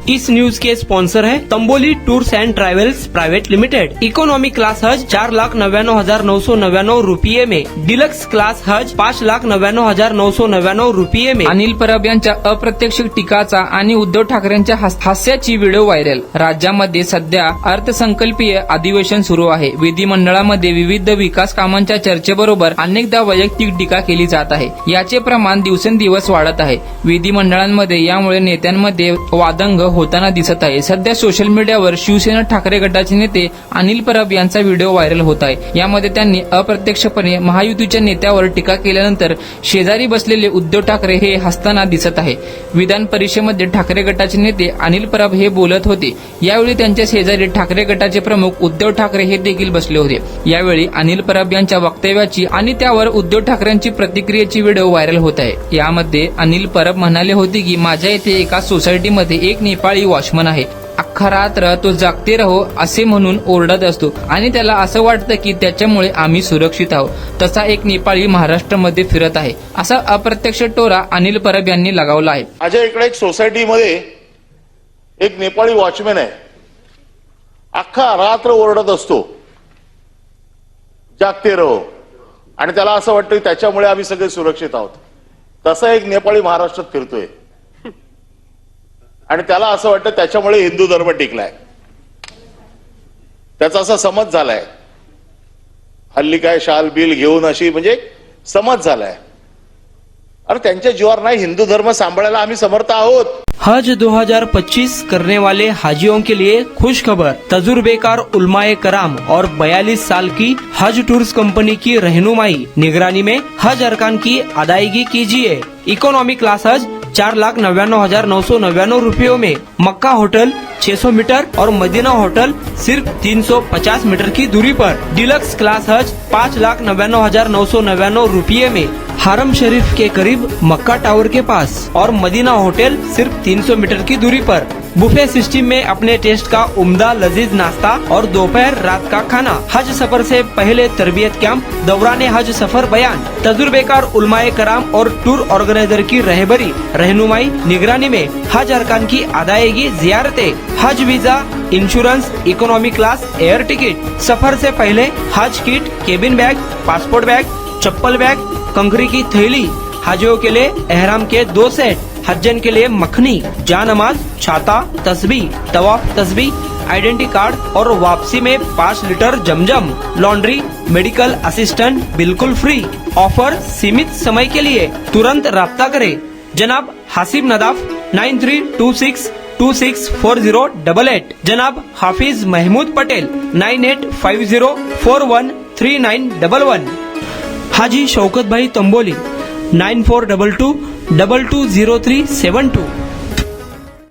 इस news के sponsor है Tamboli tours and travels private limited. Economy class हज 4,99,999 रुपये में, डिलक्स क्लास हज 5,99,999 रुपये में। अनिल परब यांच्या अप्रत्यक्ष टीकाचा आणि उद्धव ठाकरेंच्या हास्याची व्हिडिओ व्हायरल। राज्यामध्ये सध्या अर्थसंकल्पीय अधिवेशन सुरू आहे। विधिमंडळामध्ये विविध विकास कामांच्या चर्चेबरोबर अनेकदा वैयक्तिक टीका केली जात आहे। याचे प्रमाण दिवसेंदिवस वाढत आहे। विधिमंडळांमध्ये यामुळे नेत्यांमध्ये वादंग होताना दिसत आहे। सध्या सोशल मीडियावर शिवसेना ठाकरे गटाचे नेते अनिल परब यांचा व्हिडिओ व्हायरल होत आहे। यामध्ये त्यांनी अप्रत्यक्षपणे महायुतीच्या नेत्यावर टीका केल्यानंतर शेजारी बसलेले उद्धव ठाकरे हे हसताना दिसत आहे। विधान परिषदेमध्ये ठाकरे गटाचे नेते अनिल परब हे बोलत होते। यावेळी त्यांच्या शेजारी ठाकरे गटाचे प्रमुख उद्धव ठाकरे हे देखील बसले होते। यावेळी अनिल परब यांच्या वक्तव्याची आणि त्यावर उद्धव ठाकरेंची प्रतिक्रियेची व्हिडिओ व्हायरल होत आहे। यामध्ये अनिल परब म्हणाले होते की माझ्या इथे एका सोसायटीमध्ये एक नेपाळी वॉचमन आहे। अख्खा रात्र तो जागते रहो असे म्हणून ओरडत असतो आणि त्याला असं वाटतं की त्याच्यामुळे आम्ही सुरक्षित आहोत। तसा एक नेपाळी महाराष्ट्रामध्ये फिरत आहे, असा अप्रत्यक्ष टोरा अनिल परब यांनी लगावला आहे। माझ्या इकडे एक सोसायटीमध्ये एक नेपाळी वॉचमॅन आहे, अख्खा रात्र ओरडत असतो जागते रहो, आणि त्याला असं वाटतं की त्याच्यामुळे आम्ही सगळे सुरक्षित आहोत। तसा एक नेपाळी महाराष्ट्रात फिरतोय आणि त्याला असं वाटतं त्याच्यामुळे हिंदू धर्म टिकलाय, त्याचा असा समज झालाय। हल्ली काय शाल बिल घेऊन अशी म्हणजे समज झालाय। अरे त्यांच्या जीवावर नाही, हिंदू धर्म सांभाळायला आम्ही समर्थ आहोत। हज 2025 करने वाले हाजियों के लिए खुश खबर। तजुर्बेकार उलमाए कराम और 42 साल की हज टूर्स कंपनी की रहनुमाई निगरानी में हज अरकान की अदायगी कीजिए। इकोनॉमी क्लास हज 4,99,999 रुपयों में, मक्का होटल 600 मीटर और मदीना होटल सिर्फ 350 मीटर की दूरी पर। डिलक्स क्लास हज 5,99,999 रुपये में, हरम शरीफ के करीब मक्का टावर के पास और मदीना होटल सिर्फ 300 मीटर की दूरी पर। बुफे सिस्टम में अपने टेस्ट का उम्दा लजीज नाश्ता और दोपहर रात का खाना। हज सफर से पहले तरबियत कैंप, दौरान हज सफर बयान, तजुर्बेकार उलमाए कराम और टूर ऑर्गेनाइजर की रहबरी रहनुमाई निगरानी में हज अरकान की अदायगी, जियारतें, हज visa, insurance, economy class, air ticket. सफर से पहले हज kit, cabin bag, passport bag, चप्पल बैग, कंकरी की थैली, हाजियों के लिए एहराम के 2 सेट, हज्जन के लिए मखनी, जानमाज, छाता, तस्बीह, तवाफ तस्बीह, आइडेंटिटी कार्ड और वापसी में 5 लीटर जमजम, लॉन्ड्री, मेडिकल असिस्टेंट बिल्कुल फ्री। ऑफर सीमित समय के लिए, तुरंत राब्ता करें। जनाब हासिब नदाफ 9326264088। जनाब हाफिज महमूद पटेल 9850413911। हाजी शौकत भाई तंबोली 9422220372।